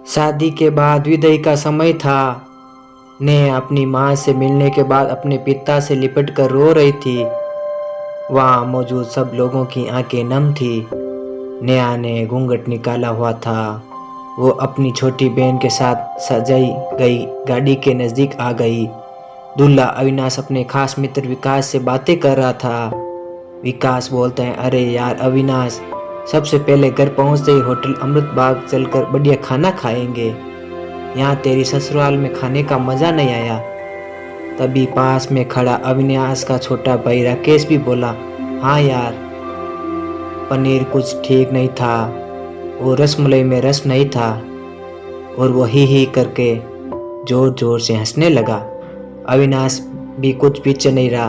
शादी के बाद विदाई का समय था। नेहा अपनी माँ से मिलने के बाद अपने पिता से लिपट कर रो रही थी। वहाँ मौजूद सब लोगों की आंखें नम थी। नेहा ने घूंघट निकाला हुआ था। वो अपनी छोटी बहन के साथ सजाई गई गाड़ी के नज़दीक आ गई। दूल्हा अविनाश अपने खास मित्र विकास से बातें कर रहा था। विकास बोलते हैं, अरे यार अविनाश, सबसे पहले घर पहुंचते ही होटल अमृत बाग चलकर बढ़िया खाना खाएंगे। यहाँ तेरी ससुराल में खाने का मज़ा नहीं आया। तभी पास में खड़ा अविनाश का छोटा भाई राकेश भी बोला, हाँ यार, पनीर कुछ ठीक नहीं था, वो रसमलाई में रस नहीं था। और वो ही करके जोर जोर से हंसने लगा। अविनाश भी कुछ पीछे नहीं रहा।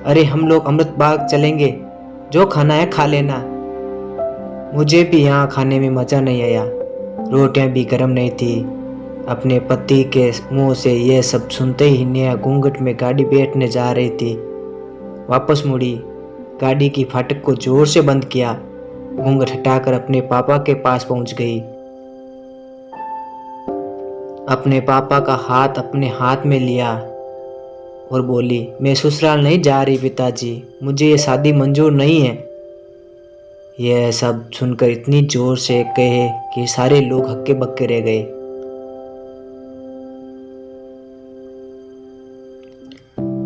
अरे हम लोग अमृत बाग चलेंगे, जो खाना है खा लेना। मुझे भी यहाँ खाने में मज़ा नहीं आया, रोटियाँ भी गर्म नहीं थी। अपने पति के मुंह से यह सब सुनते ही नेहा घूंघट में गाड़ी बैठने जा रही थी। वापस मुड़ी, गाड़ी की फाटक को जोर से बंद किया, घूंघट हटाकर अपने पापा के पास पहुंच गई। अपने पापा का हाथ अपने हाथ में लिया और बोली, मैं ससुराल नहीं जा रही पिताजी, मुझे ये शादी मंजूर नहीं है। यह सब सुनकर इतनी जोर से कहे कि सारे लोग हक्के बक्के रह गए।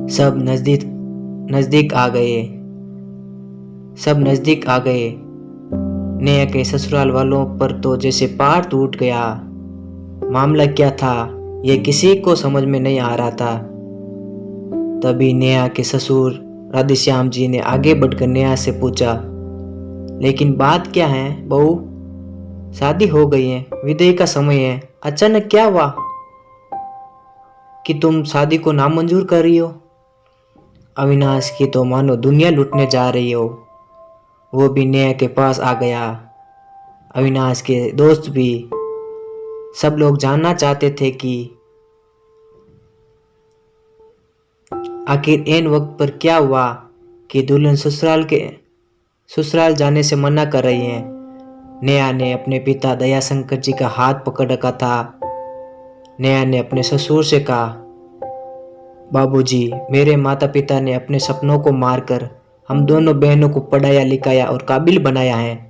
सब नजदीक आ गए। नेहा के ससुराल वालों पर तो जैसे पहाड़ टूट गया। मामला क्या था यह किसी को समझ में नहीं आ रहा था। तभी नेहा के ससुर राधेश्याम जी ने आगे बढ़कर नेहा से पूछा, लेकिन बात क्या है बहू? शादी हो गई है, विदाई का समय है, अचानक क्या हुआ कि तुम शादी को नामंजूर कर रही हो? अविनाश की तो मानो दुनिया लूटने जा रही हो। वो भी नेहा के पास आ गया। अविनाश के दोस्त भी, सब लोग जानना चाहते थे कि आखिर एन वक्त पर क्या हुआ कि दुल्हन ससुराल जाने से मना कर रही है। नेहा ने अपने पिता दयाशंकर जी का हाथ पकड़ रखा था। नेहा ने अपने ससुर से कहा, बाबूजी, मेरे माता पिता ने अपने सपनों को मारकर हम दोनों बहनों को पढ़ाया लिखाया और काबिल बनाया है।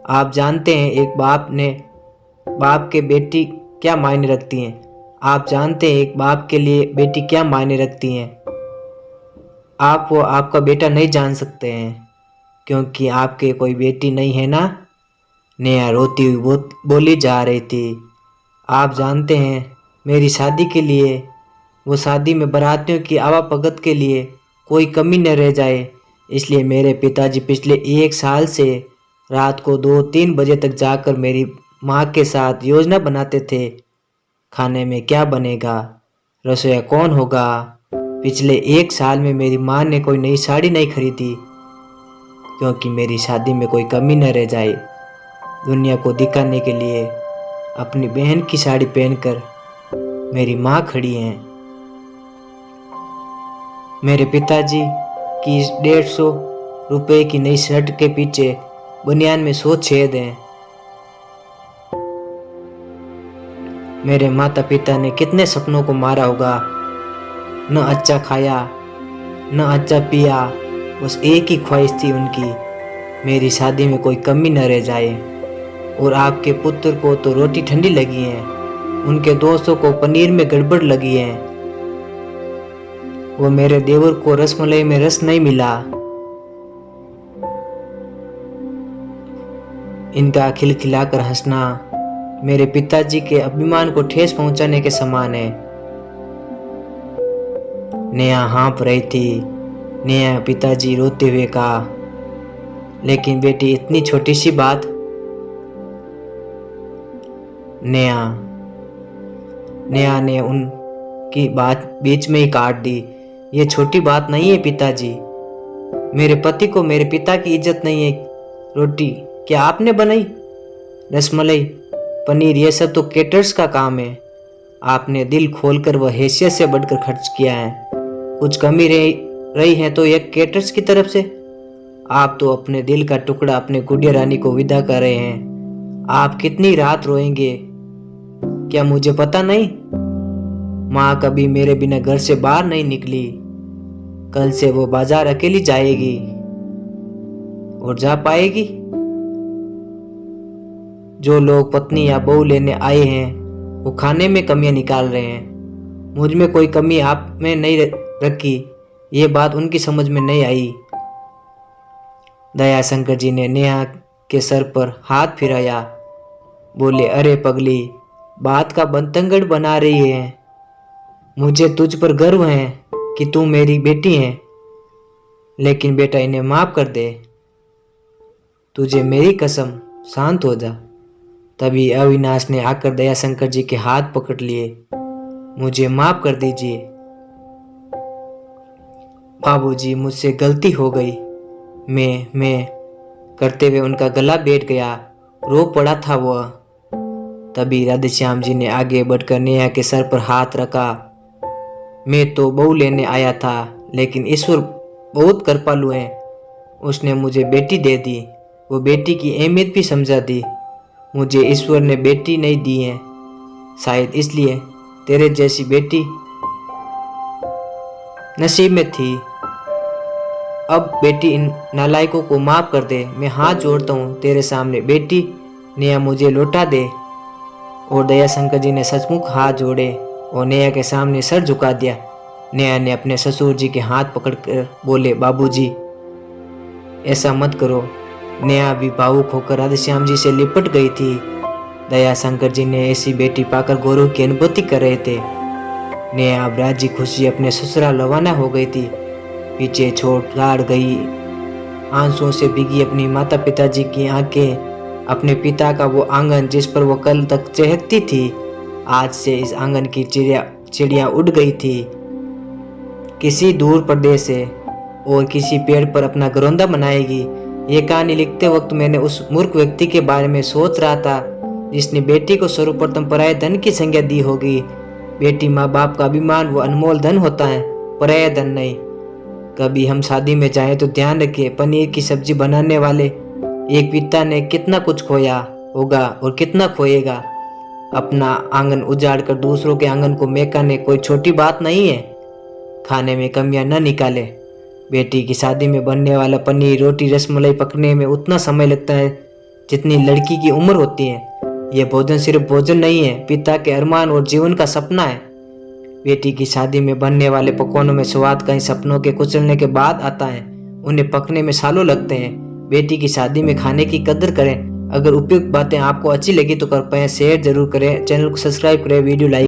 आप जानते हैं एक बाप के बेटी क्या मायने रखती हैं। आप जानते हैं एक बाप के लिए बेटी क्या मायने रखती हैं। आप वो आपका बेटा नहीं जान सकते हैं क्योंकि आपके कोई बेटी नहीं है ना। नेहा रोती हुई बोली जा रही थी, आप जानते हैं मेरी शादी के लिए, वो शादी में बारातियों की आवाभगत के लिए कोई कमी न रह जाए, इसलिए मेरे पिताजी पिछले 1 साल से रात को 2-3 बजे तक जाकर मेरी माँ के साथ योजना बनाते थे। खाने में क्या बनेगा, रसोईया कौन होगा। पिछले 1 साल में मेरी माँ ने कोई नई साड़ी नहीं खरीदी क्योंकि मेरी शादी में कोई कमी न रह जाए। दुनिया को दिखाने के लिए अपनी बहन की साड़ी पहनकर मेरी माँ खड़ी हैं। मेरे पिताजी की 150 रुपए की नई शर्ट के पीछे बनियान में 100 छेद हैं। मेरे माता पिता ने कितने सपनों को मारा होगा। न अच्छा खाया न अच्छा पिया, बस एक ही ख्वाहिश थी उनकी, मेरी शादी में कोई कमी न रह जाए। और आपके पुत्र को तो रोटी ठंडी लगी है, उनके दोस्तों को पनीर में गड़बड़ लगी है, वो मेरे देवर को रसमलाई में रस नहीं मिला। इनका खिलखिलाकर हंसना मेरे पिताजी के अभिमान को ठेस पहुंचाने के समान है। नेहा हाँफ रही थी। नेहा पिताजी रोते हुए कहा, लेकिन बेटी इतनी छोटी सी बात। नेहा ने उनकी बात बीच में ही काट दी। ये छोटी बात नहीं है पिताजी, मेरे पति को मेरे पिता की इज्जत नहीं है। रोटी क्या आपने बनाई? रसमलाई, पनीर, ये सब तो केटर्स का काम है। आपने दिल खोलकर व हैसियत से बढ़कर खर्च किया है। कुछ कमी रही है तो यह केटर्स की तरफ से। आप तो अपने दिल का टुकड़ा अपने गुड़िया रानी को विदा कर रहे हैं। आप कितनी रात रोएंगे क्या मुझे पता नहीं? माँ कभी मेरे बिना घर से बाहर नहीं निकली। कल से वो बाजार अकेली जाएगी और जा पाएगी। जो लोग पत्नी या बहू लेने आए हैं वो खाने में कमियां निकाल रहे हैं। मुझ में कोई कमी आप में नहीं रखी, ये बात उनकी समझ में नहीं आई। दयाशंकर जी ने नेहा के सर पर हाथ फिराया, बोले, अरे पगली, बात का बतंगड़ बना रही है। मुझे तुझ पर गर्व है कि तू मेरी बेटी है, लेकिन बेटा इन्हें माफ कर दे। तुझे मेरी कसम, शांत हो जा। तभी अविनाश ने आकर दयाशंकर जी के हाथ पकड़ लिए। मुझे माफ कर दीजिए बाबूजी, मुझसे गलती हो गई। मैं करते हुए उनका गला बैठ गया। रो पड़ा था वह। तभी राधेश्याम जी ने आगे बढ़कर नेहा के सर पर हाथ रखा। मैं तो बहू लेने आया था, लेकिन ईश्वर बहुत कृपालु है। उसने मुझे बेटी दे दी। वो बेटी की अहमियत भी समझा दी। मुझे ईश्वर ने बेटी नहीं दी है, शायद इसलिए तेरे जैसी बेटी नसीब में थी। अब बेटी इन नालायकों को माफ कर दे। मैं हाथ जोड़ता हूँ तेरे सामने बेटी, नेहा मुझे लौटा दे। और दयाशंकर जी ने सचमुच हाथ जोड़े और नेहा के सामने सर झुका दिया। नेहा ने अपने ससुर जी के हाथ पकड़कर बोले, बाबूजी ऐसा मत करो। नेहा भी भावुक होकर राधेश्याम जी से लिपट गई थी। दयाशंकर जी ने ऐसी बेटी पाकर गौरव की अनुभूति कर रहे थे। नेहा अब राजी खुशी अपने ससुराल रवाना हो गई थी। पीछे छोड़ लाड़ गई आंसुओं से भीगी अपनी माता पिताजी की आंखें, अपने पिता का वो आंगन जिस पर वो कल तक चहकती थी, आज से इस आंगन की चिड़िया उड़ गई थी किसी दूर प्रदेश से और किसी पेड़ पर अपना घरौंदा बनाएगी। ये कहानी लिखते वक्त मैंने उस मूर्ख व्यक्ति के बारे में सोच रहा था जिसने बेटी को सर्वप्रथम पराये धन की संज्ञा दी होगी। बेटी माँ बाप का अभिमान वो अनमोल धन होता है, पराया धन नहीं। कभी हम शादी में जाएं तो ध्यान रखिए, पनीर की सब्जी बनाने वाले एक पिता ने कितना कुछ खोया होगा और कितना खोएगा। अपना आंगन उजाड़ कर दूसरों के आंगन को महकाने कोई छोटी बात नहीं है। खाने में कमियां न निकाले। बेटी की शादी में बनने वाला पनीर, रोटी, रसमलाई पकने में उतना समय लगता है जितनी लड़की की उम्र होती है। यह भोजन सिर्फ भोजन नहीं है, पिता के अरमान और जीवन का सपना है। बेटी की शादी में बनने वाले पकवानों में स्वाद कहीं सपनों के कुचलने के बाद आता है। उन्हें पकने में सालों लगते हैं। बेटी की शादी में खाने की कदर करें। अगर उपयुक्त बातें आपको अच्छी लगी तो कृपया शेयर जरूर करें, चैनल को सब्सक्राइब करें, वीडियो लाइक